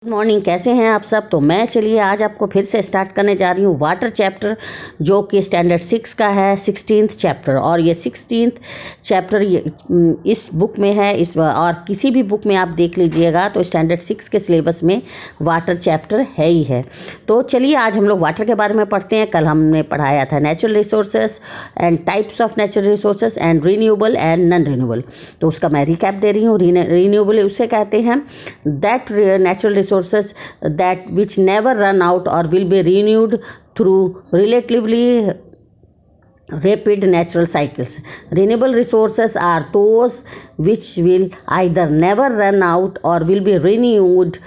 Good morning, कैसे हैं आप सब। तो मैं चलिए आज आपको फिर से स्टार्ट करने जा रही हूँ वाटर चैप्टर, जो कि स्टैंडर्ड 6 का है 16th चैप्टर। और ये 16th चैप्टर इस बुक में है, इस और किसी भी बुक में आप देख लीजिएगा तो स्टैंडर्ड 6 के सिलेबस में वाटर चैप्टर है ही है। तो चलिए आज हम लोग वाटर के बारे में पढ़ते हैं। कल हमने पढ़ाया था natural resources and types of natural resources and renewable and non renewable. तो उसका मैं रिकैप दे रही हूँ। रीन्यूएबल उसे कहते हैं that natural resources that which never run out or will be renewed through relatively rapid natural cycles. Renewable resources are those which will either never run out or will be renewed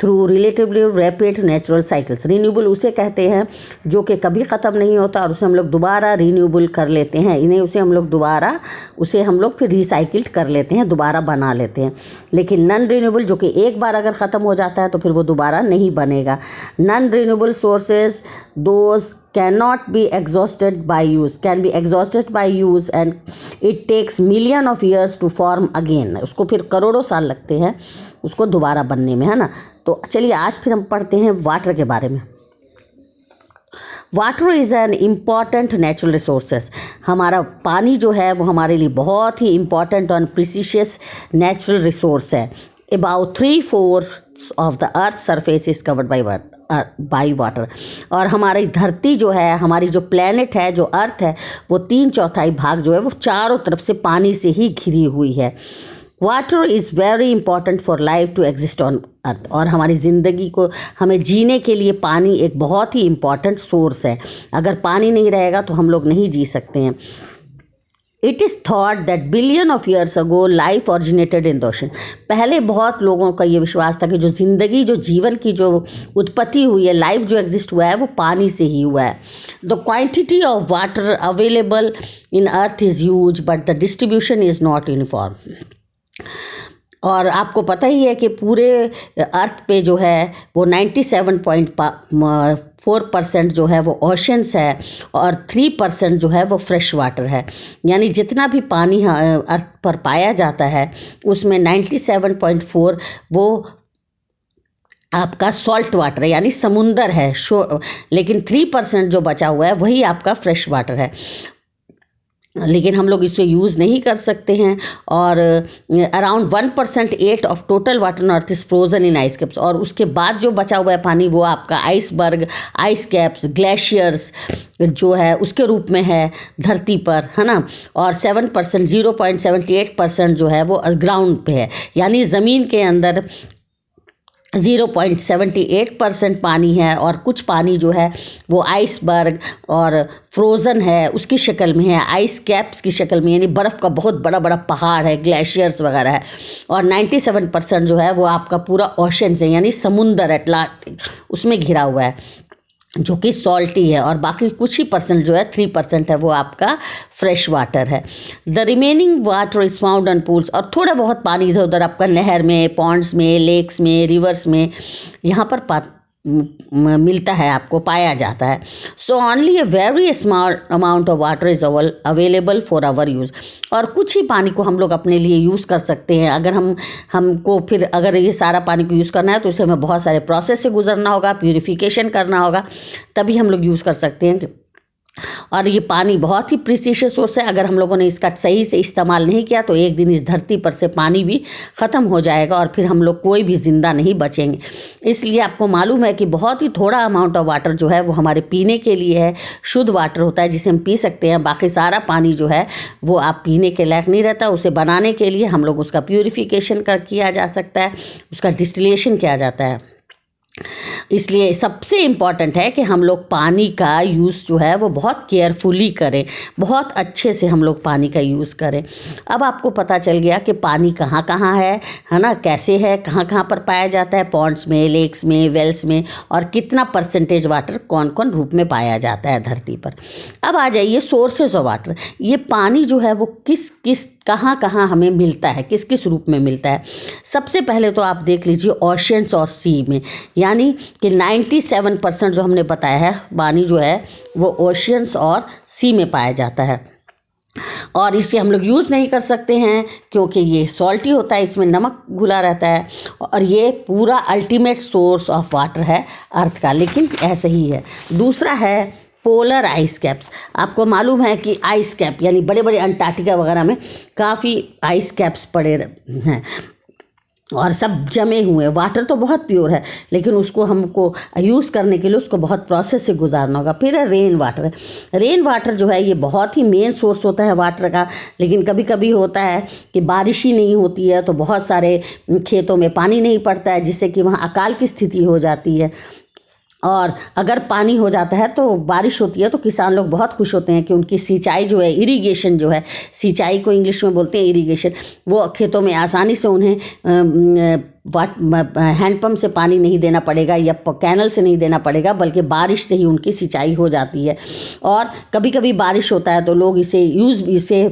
through relatively rapid natural cycles. Renewable उसे कहते हैं जो कि कभी ख़त्म नहीं होता और उसे हम लोग दोबारा रीन्यूएबल कर लेते हैं। इन्हें उसे हम लोग फिर रिसाइकिल्ड कर लेते हैं, दोबारा बना लेते हैं। लेकिन नॉन रीन्यूएबल जो कि एक बार अगर ख़त्म हो जाता है तो फिर वो दोबारा नहीं बनेगा। Non renewable sources those cannot be exhausted by use, can be exhausted by use and it takes million of years to form again। उसको फिर करोड़ों साल लगते हैं उसको दोबारा बनने में, है ना। तो चलिए आज फिर हम पढ़ते हैं वाटर के बारे में। Water is an important natural resources. हमारा पानी जो है वो हमारे लिए बहुत ही इम्पॉर्टेंट और प्रीशियस नेचुरल रिसोर्स है। About 3/4 of the earth surface is covered by water। और हमारी धरती जो है, हमारी जो प्लेनेट है, जो अर्थ है, वो 3/4 भाग जो है वो चारों तरफ से पानी से ही घिरी हुई है। Water is very important for life to exist on earth. और हमारी ज़िंदगी को, हमें जीने के लिए पानी एक बहुत ही इम्पॉर्टेंट सोर्स है। अगर पानी नहीं रहेगा तो हम लोग नहीं जी सकते हैं। It is thought that billion of years ago life originated in the ocean. पहले बहुत लोगों का ये विश्वास था कि जो ज़िंदगी, जो जीवन की जो उत्पत्ति हुई है, लाइफ जो एग्जिस्ट हुआ है, वो पानी से ही हुआ है। The quantity of water available in earth is huge but the distribution is not uniform. और आपको पता ही है कि पूरे अर्थ पे जो है वो 97.4% जो है वो ओशंस है और 3% जो है वो फ्रेश वाटर है। यानी जितना भी पानी अर्थ पर पाया जाता है उसमें 97.4 वो आपका सॉल्ट वाटर है, यानी समुंदर है। लेकिन 3% जो बचा हुआ है वही आपका फ्रेश वाटर है। लेकिन हम लोग इसे यूज़ नहीं कर सकते हैं। और around 1% 8 of total water on earth is frozen in ice caps. और उसके बाद जो बचा हुआ है पानी वो आपका आइसबर्ग, आइस कैप्स, ग्लेशियर्स जो है उसके रूप में है धरती पर, है ना। और 7% 0.78% जो है वो ग्राउंड पे है, यानी ज़मीन के अंदर 0.78% पानी है। और कुछ पानी जो है वो आइसबर्ग और फ्रोज़न है उसकी शक्ल में है, आइस कैप्स की शक्ल में, यानी बर्फ़ का बहुत बड़ा बड़ा पहाड़ है, ग्लेशियर्स वगैरह है। और 97% जो है वो आपका पूरा ओशन है, यानी समुंदर अटलांटिक, उसमें घिरा हुआ है जो कि सॉल्टी है। और बाकी कुछ ही परसेंट जो है 3% है वो आपका फ्रेश वाटर है। The remaining water is found on pools. और थोड़ा बहुत पानी इधर उधर आपका नहर में, पॉन्ड्स में, लेक्स में, रिवर्स में, यहाँ पर मिलता है, आपको पाया जाता है। So only a very small amount of water is available for our use. और कुछ ही पानी को हम लोग अपने लिए यूज़ कर सकते हैं। अगर हमको फिर अगर ये सारा पानी को यूज़ करना है तो उसे हमें बहुत सारे प्रोसेस से गुजरना होगा, प्यूरिफिकेशन करना होगा, तभी हम लोग यूज़ कर सकते हैं। और ये पानी बहुत ही प्रीशियस सोर्स है। अगर हम लोगों ने इसका सही से इस्तेमाल नहीं किया तो एक दिन इस धरती पर से पानी भी ख़त्म हो जाएगा और फिर हम लोग कोई भी ज़िंदा नहीं बचेंगे। इसलिए आपको मालूम है कि बहुत ही थोड़ा अमाउंट ऑफ वाटर जो है वो हमारे पीने के लिए है, शुद्ध वाटर होता है जिसे हम पी सकते हैं। बाकी सारा पानी जो है वो आप पीने के लायक नहीं रहता। उसे बनाने के लिए हम लोग उसका प्यूरिफिकेशन किया जा सकता है, उसका डिस्टिलेशन किया जाता है। इसलिए सबसे इम्पॉर्टेंट है कि हम लोग पानी का यूज़ जो है वो बहुत केयरफुली करें, बहुत अच्छे से हम लोग पानी का यूज़ करें। अब आपको पता चल गया कि पानी कहाँ कहाँ है ना, कैसे है, कहाँ कहाँ पर पाया जाता है, पॉन्ड्स में, लेक्स में, वेल्स में, और कितना परसेंटेज वाटर कौन कौन रूप में पाया जाता है धरती पर। अब आ जाइए सोर्सेज ऑफ वाटर। ये पानी जो है वो किस किस कहाँ कहाँ हमें मिलता है, किस किस रूप में मिलता है। सबसे पहले तो आप देख लीजिए ओशंस और सी में, यानी कि 97% जो हमने बताया है पानी जो है वो ओशियंस और सी में पाया जाता है। और इसे हम लोग यूज़ नहीं कर सकते हैं क्योंकि ये सॉल्टी होता है, इसमें नमक घुला रहता है और ये पूरा अल्टीमेट सोर्स ऑफ वाटर है अर्थ का, लेकिन ऐसा ही है। दूसरा है पोलर आइस कैप्स। आपको मालूम है कि आइस कैप यानी बड़े बड़े अंटार्कटिका वगैरह में काफ़ी आइस कैप्स पड़े हैं और सब जमे हुए। वाटर तो बहुत प्योर है लेकिन उसको हमको यूज़ करने के लिए उसको बहुत प्रोसेस से गुजारना होगा। फिर है रेन वाटर। रेन वाटर जो है ये बहुत ही मेन सोर्स होता है वाटर का, लेकिन कभी कभी होता है कि बारिश ही नहीं होती है तो बहुत सारे खेतों में पानी नहीं पड़ता है, जिससे कि वहाँ अकाल की स्थिति हो जाती है। और अगर पानी हो जाता है तो बारिश होती है तो किसान लोग बहुत खुश होते हैं कि उनकी सिंचाई जो है, इरिगेशन जो है, सिंचाई को इंग्लिश में बोलते हैं इरिगेशन, वो खेतों में आसानी से उन्हें हैंडपम्प से पानी नहीं देना पड़ेगा या कैनल से नहीं देना पड़ेगा, बल्कि बारिश से ही उनकी सिंचाई हो जाती है। और कभी कभी बारिश होता है तो लोग इसे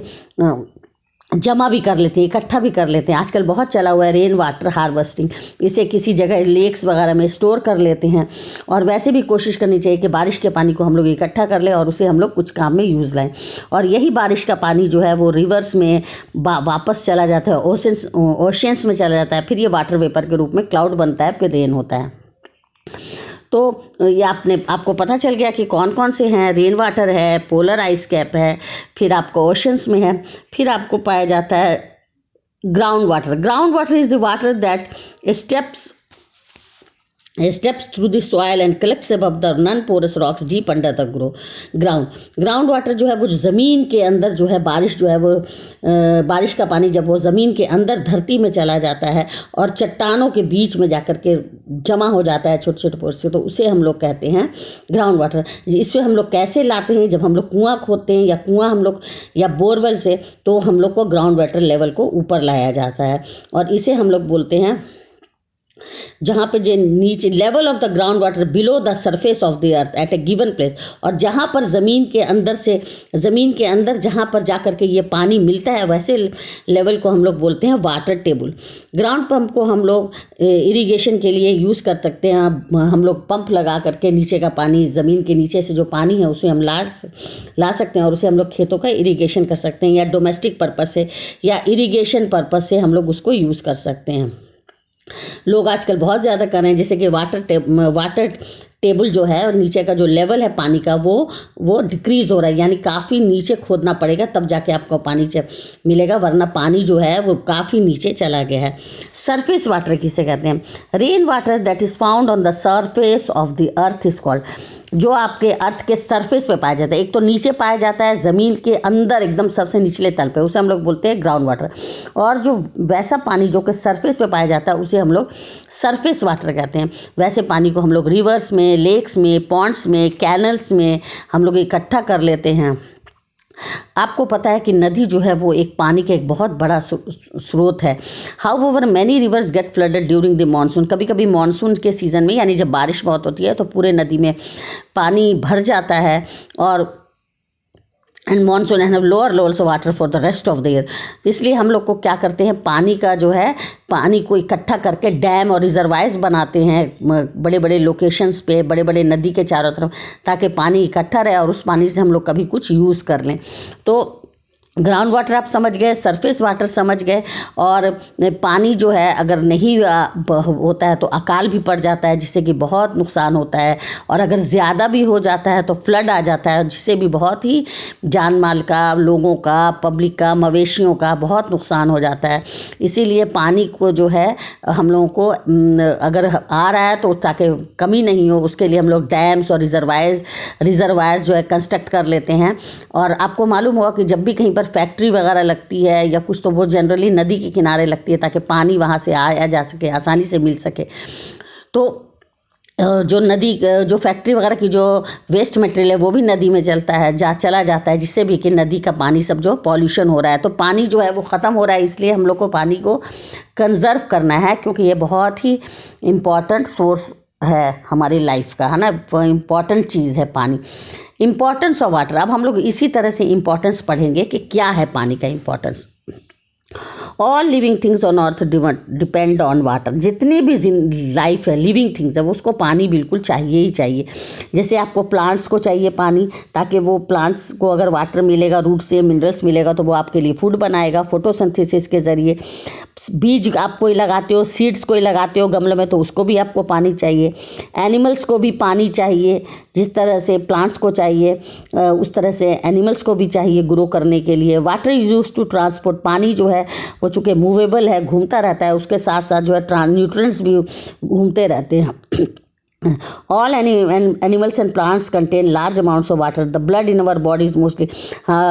जमा भी कर लेते हैं, इकट्ठा भी कर लेते हैं। आजकल बहुत चला हुआ है रेन वाटर हार्वेस्टिंग। इसे किसी जगह लेक्स वगैरह में स्टोर कर लेते हैं और वैसे भी कोशिश करनी चाहिए कि बारिश के पानी को हम लोग इकट्ठा कर लें और उसे हम लोग कुछ काम में यूज़ लाएं। और यही बारिश का पानी जो है वो रिवर्स में वापस चला जाता है, ओशंस में चला जाता है, फिर ये वाटर वेपर के रूप में क्लाउड बनता है, फिर रेन होता है। तो ये आपको पता चल गया कि कौन कौन से हैं। रेन वाटर है, पोलर आइस कैप है, फिर आपको ओशंस में है, फिर आपको पाया जाता है ground water. Ground water is the water that steps through the soil and collects above the non-porous rocks deep under the ground. Ground water जो है वो ज़मीन के अंदर जो है, बारिश जो है वो बारिश का पानी जब वो ज़मीन के अंदर धरती में चला जाता है और चट्टानों के बीच में जाकर के जमा हो जाता है छोटे छोटे पोर्स से, तो उसे हम लोग कहते हैं ग्राउंड वाटर। इससे हम लोग कैसे लाते हैं? जब हम लोग कुआँ खोदते हैं या कुआँ हम लोग या बोरवेल से, तो हम लोग को ग्राउंड वाटर लेवल को ऊपर लाया जाता है और इसे हम लोग बोलते हैं जहाँ पे जो नीचे level of the ground water below the surface of the earth at A given place, और जहाँ पर ज़मीन के अंदर जहाँ पर जा कर के ये पानी मिलता है वैसे लेवल को हम लोग बोलते हैं वाटर टेबल। ग्राउंड पंप को हम लोग इरिगेशन के लिए यूज़ कर सकते हैं। हम लोग पंप लगा करके नीचे का पानी, ज़मीन के नीचे से जो पानी है उसे हम ला सकते हैं और उसे हम लोग खेतों का इरिगेशन कर सकते हैं, या डोमेस्टिक पर्पज़ से या इरिगेशन पर्पज़ से हम लोग उसको यूज़ कर सकते हैं। लोग आजकल बहुत ज़्यादा कर रहे हैं, जैसे कि वाटर टेबल जो है और नीचे का जो लेवल है पानी का वो डिक्रीज़ हो रहा है, यानी काफ़ी नीचे खोदना पड़ेगा तब जाके आपको पानी मिलेगा, वरना पानी जो है वो काफ़ी नीचे चला गया है। सरफेस वाटर किसे कहते हैं? Rain water that is found on the surface of the earth is called. जो आपके अर्थ के सरफेस पे पाया जाता है, एक तो नीचे पाया जाता है ज़मीन के अंदर एकदम सबसे निचले तल पे, उसे हम लोग बोलते हैं ग्राउंड वाटर। और जो वैसा पानी जो कि सरफेस पे पाया जाता है उसे हम लोग सरफेस वाटर कहते हैं। वैसे पानी को हम लोग रिवर्स में, लेक्स में, पॉन्ड्स में, कैनल्स में हम लोग इकट्ठा कर लेते हैं। आपको पता है कि नदी जो है वो एक पानी का एक बहुत बड़ा स्रोत है। However many rivers get flooded during the monsoon. कभी कभी मानसून के सीज़न में, यानी जब बारिश बहुत होती है तो पूरे नदी में पानी भर जाता है और and monsoon and lower levels of water for the rest of the year. इसलिए हम लोग को क्या करते हैं, पानी का जो है पानी को इकट्ठा करके डैम और रिजर्वायर्स बनाते हैं बड़े बड़े लोकेशंस पे, बड़े बड़े नदी के चारों तरफ, ताकि पानी इकट्ठा रहे और उस पानी से हम लोग कभी कुछ यूज़ कर लें। तो ग्राउंड वाटर आप समझ गए, सरफेस वाटर समझ गए। और पानी जो है अगर नहीं होता है तो अकाल भी पड़ जाता है, जिससे कि बहुत नुकसान होता है। और अगर ज़्यादा भी हो जाता है तो फ्लड आ जाता है, जिससे भी बहुत ही जान माल का, लोगों का, पब्लिक का, मवेशियों का बहुत नुकसान हो जाता है। इसीलिए पानी को जो है हम लोगों को अगर आ रहा है तो ताकि कमी नहीं हो, उसके लिए हम लोग डैम्स और रिजर्वायर्स जो है कंस्ट्रक्ट कर लेते हैं। और आपको मालूम होगा कि जब भी कहीं पर फैक्ट्री वगैरह लगती है या कुछ, तो वो जनरली नदी के किनारे लगती है ताकि पानी वहाँ से आया जा सके, आसानी से मिल सके। तो जो फैक्ट्री वगैरह की जो वेस्ट मटेरियल है वो भी नदी में चला जाता है, जिससे भी कि नदी का पानी सब जो पॉल्यूशन हो रहा है। तो पानी जो है वो ख़त्म हो रहा है, इसलिए हम लोग को पानी को कंजर्व करना है, क्योंकि ये बहुत ही इम्पॉर्टेंट सोर्स है हमारी लाइफ का, है ना, इम्पॉर्टेंट चीज़ है पानी। Importance of water. अब हम लोग इसी तरह से इम्पॉर्टेंस पढ़ेंगे कि क्या है पानी का importance. All living things on earth depend on water. जितनी भी लाइफ है, लिविंग थिंग्स है, उसको पानी बिल्कुल चाहिए ही चाहिए। जैसे आपको प्लांट्स को चाहिए पानी, ताकि वो प्लांट्स को अगर वाटर मिलेगा, रूट से मिनरल्स मिलेगा, तो वो आपके लिए फूड बनाएगा फोटोसिंथेसिस के ज़रिए। बीज आप कोई लगाते हो, सीड्स कोई लगाते हो गमले में, तो उसको भी आपको पानी चाहिए। एनिमल्स को भी पानी चाहिए, जिस तरह से प्लांट्स को चाहिए उस तरह से एनिमल्स को भी चाहिए ग्रो करने के लिए। Water is use to transport. पानी जो है वो चूँकि मूवेबल है, घूमता रहता है, उसके साथ साथ जो है न्यूट्रिएंट्स भी घूमते रहते हैं। All animals and plants contain large amounts of water. The blood in our body is mostly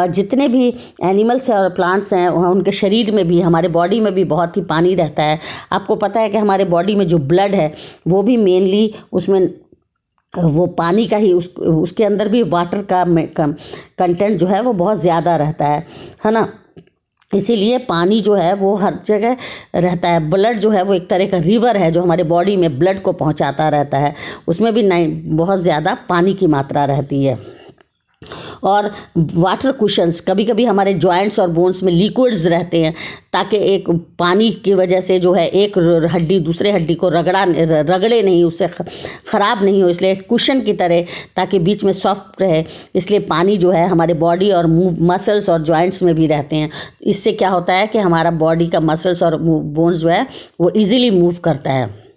जितने भी एनिमल्स हैं और प्लांट्स हैं उनके शरीर में भी, हमारे बॉडी में भी बहुत ही पानी रहता है। आपको पता है कि हमारे बॉडी में जो ब्लड है वो भी मेनली उसमें वो पानी का ही, उसके अंदर भी वाटर का कंटेंट जो है वो बहुत ज़्यादा रहता है ना। इसीलिए पानी जो है वो हर जगह रहता है। ब्लड जो है वो एक तरह का रिवर है जो हमारे बॉडी में ब्लड को पहुंचाता रहता है, उसमें भी बहुत ज़्यादा पानी की मात्रा रहती है। और वाटर कुशंस, कभी कभी हमारे जॉइंट्स और बोन्स में लिक्विड्स रहते हैं, ताकि एक पानी की वजह से जो है एक हड्डी दूसरे हड्डी को रगड़े नहीं, उससे ख़राब नहीं हो, इसलिए कुशन की तरह, ताकि बीच में सॉफ्ट रहे। इसलिए पानी जो है हमारे बॉडी और मसल्स और जॉइंट्स में भी रहते हैं। इससे क्या होता है कि हमारा बॉडी का मसल्स और बोन्स जो है वो ईज़िली मूव करता है।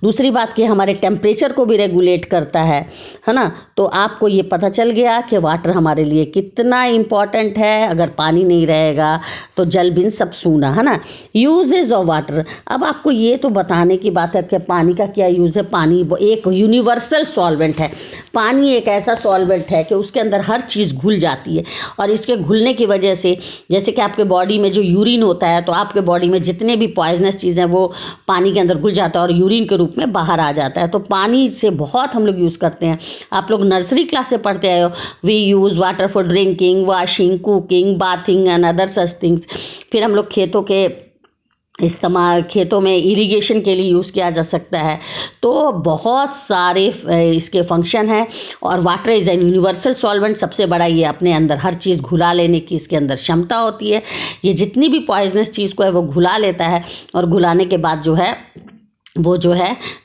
दूसरी बात कि हमारे टेम्परेचर को भी रेगुलेट करता है ना। तो आपको ये पता चल गया कि वाटर हमारे लिए कितना इम्पॉर्टेंट है। अगर पानी नहीं रहेगा तो जल बिन सब सूना, है ना। यूजेज ऑफ वाटर, अब आपको ये तो बताने की बात है कि पानी का क्या यूज़ है। पानी एक यूनिवर्सल सॉल्वेंट है। पानी एक ऐसा सॉल्वेंट है कि उसके अंदर हर चीज़ घुल जाती है, और इसके घुलने की वजह से, जैसे कि आपके बॉडी में जो यूरिन होता है, तो आपके बॉडी में जितने भी पॉइजनस चीज़ें वो पानी के अंदर घुल जाता है और यूरिन के रूप में बाहर आ जाता है। तो पानी से बहुत हम लोग यूज़ करते हैं। आप लोग नर्सरी क्लास से पढ़ते आए हो, we use water for drinking, washing, cooking, bathing and other such things. फिर हम लोग खेतों में इरिगेशन के लिए यूज़ किया जा सकता है। तो बहुत सारे इसके फंक्शन हैं। और water is an universal solvent. सबसे बड़ा ये अपने अंदर हर चीज़ घुला लेने की इसके अंदर क्षमता होती है। ये जितनी भी पॉइजनस चीज़ को है वो घुला लेता है, और घुलाने के बाद जो है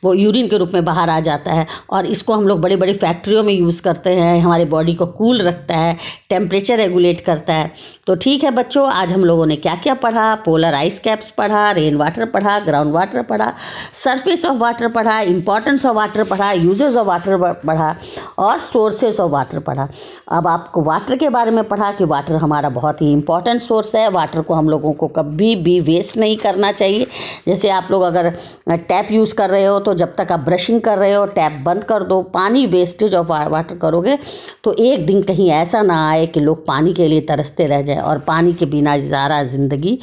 वो यूरिन के रूप में बाहर आ जाता है। और इसको हम लोग बड़ी बड़ी फैक्ट्रियों में यूज़ करते हैं। हमारे बॉडी को कूल रखता है, टेम्परेचर रेगुलेट करता है। तो ठीक है बच्चों, आज हम लोगों ने क्या क्या पढ़ा। पोलर आइस कैप्स पढ़ा, रेन वाटर पढ़ा, ग्राउंड वाटर पढ़ा, सरफेस ऑफ वाटर पढ़ा, इंपॉर्टेंस ऑफ वाटर पढ़ा, यूजेस ऑफ वाटर पढ़ा, और सोर्सेस ऑफ वाटर पढ़ा। अब आपको वाटर के बारे में पढ़ा कि वाटर हमारा बहुत ही इंपॉर्टेंट सोर्स है। वाटर को हम लोगों को कभी भी वेस्ट नहीं करना चाहिए। जैसे आप लोग अगर टैप यूज़ कर रहे हो, तो जब तक आप ब्रशिंग कर रहे हो टैप बंद कर दो। पानी वेस्टेज ऑफ वाटर करोगे तो एक दिन कहीं ऐसा ना आए कि लोग पानी के लिए तरसते रह जाए, और पानी के बिना ज़रा ज़िंदगी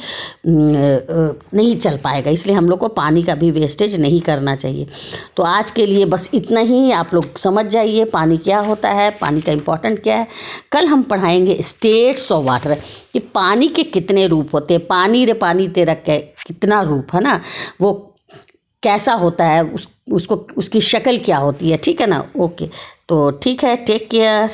नहीं चल पाएगा। इसलिए हम लोग को पानी का भी वेस्टेज नहीं करना चाहिए। तो आज के लिए बस इतना ही। आप लोग समझ जाइए पानी क्या होता है, पानी का इम्पोर्टेंट क्या है। कल हम पढ़ाएंगे स्टेट्स ऑफ वाटर, कि पानी के कितने रूप होते हैं। पानी रे पानी तेरा कितना रूप, है ना, वो कैसा होता है, उसको उसकी शक्ल क्या होती है। ठीक है ना। ओके, तो ठीक है, टेक केयर।